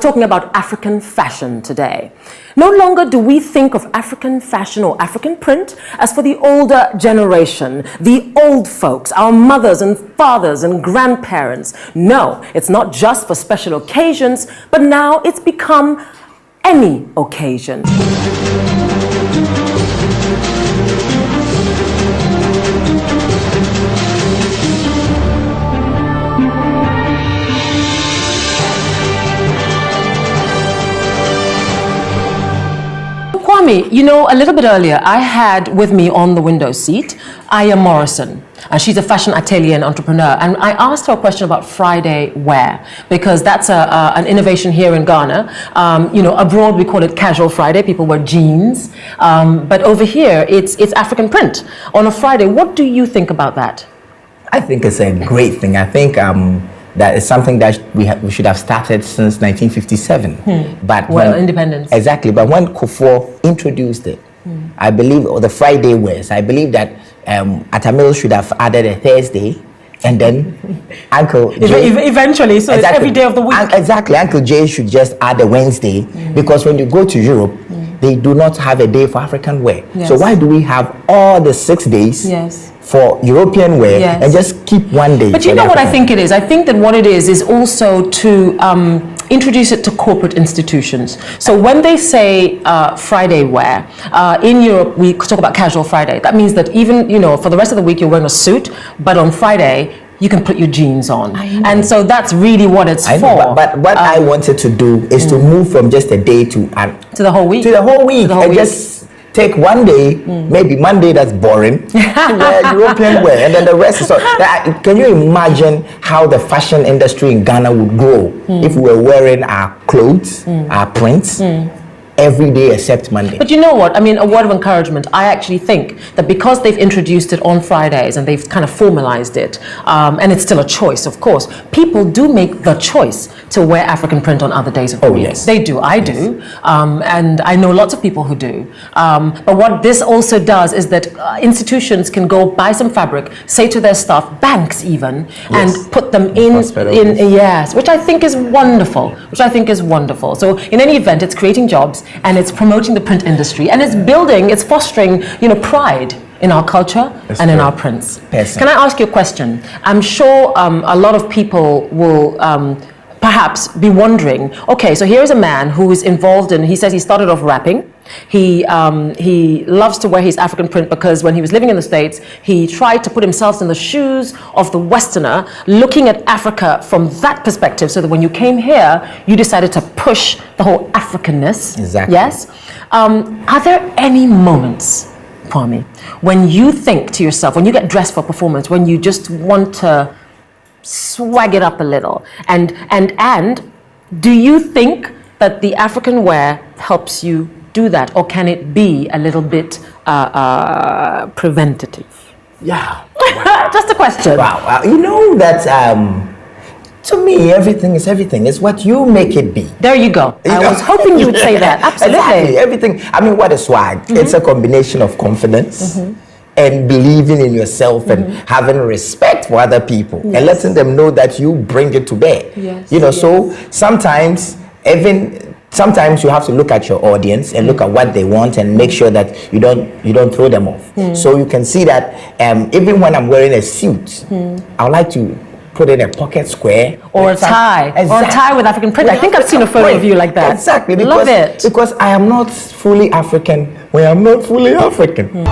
We're talking about African fashion today. No longer do we think of African fashion or African print as for the older generation, the old folks, our mothers and fathers and grandparents. No, it's not just for special occasions, but now it's become any occasion. Kwame, you know, a little bit earlier, I had with me on the window seat Aya Morrison, and she's a fashion atelier and entrepreneur. And I asked her a question about Friday wear, because that's an innovation here in Ghana. You know, abroad we call it casual Friday. People wear jeans, but over here it's African print on a Friday. What do you think about that? I think it's a great thing. I think that is something that we should have started since 1957. But independence. Exactly. But when Kufuor introduced it, I believe, or the Friday wears, I believe that Atamil should have added a Thursday, and then Uncle Jay, eventually, so exactly, it's every day of the week. Exactly. Uncle Jay should just add a Wednesday, because when you go to Europe, they do not have a day for African wear. Yes. So why do we have all the 6 days? Yes. For European wear, and just keep one day. But you know what I think it is? I think that what it is also to introduce it to corporate institutions. So when they say Friday wear, in Europe we talk about casual Friday. That means that even, you know, for the rest of the week you're wearing a suit, but on Friday you can put your jeans on. And so that's really what it's for. But what I wanted to do is to move from just a day to the whole week. To the whole week. Just take one day, maybe Monday that's boring, to wear European wear, and then the rest is so. Can you imagine how the fashion industry in Ghana would grow if we were wearing our clothes, our prints, every day except Monday? But you know what? I mean, a word of encouragement. I actually think that because they've introduced it on Fridays and they've kind of formalized it, and it's still a choice, of course, people do make the choice to wear African print on other days of the week. Yes. They do. I do. And I know lots of people who do. But what this also does is that institutions can go buy some fabric, say to their staff, banks even, and put them in yes, which I think is wonderful. So in any event, it's creating jobs, and it's promoting the print industry, and it's fostering, you know, pride in our culture in our prints. Can I ask you a question? I'm sure a lot of people will perhaps be wondering, okay, so here's a man who is involved in, he says he started off rapping. He loves to wear his African print because when he was living in the States, he tried to put himself in the shoes of the Westerner, looking at Africa from that perspective, so that when you came here, you decided to push the whole Africanness. Exactly. Yes? Are there any moments, Kwame, when you think to yourself, when you get dressed for performance, when you just want to swag it up a little, and do you think that the African wear helps you do that, or can it be a little bit preventative? Yeah. Just a question. Wow. You know that to me, everything is everything. It's what you make it be. There you go. I was hoping you would say that. Absolutely. Exactly. Everything. I mean, what is swag? It's a combination of confidence and believing in yourself and having respect for other people and letting them know that you bring it to bear. Yes. You know, so sometimes you have to look at your audience and look at what they want and make sure that you don't throw them off. So you can see that even when I'm wearing a suit, I would like to put in a pocket square or a tie, or a tie with African print. I think I've seen a photo of you like that. Exactly. Love it. Because I am not fully African when I'm not fully African.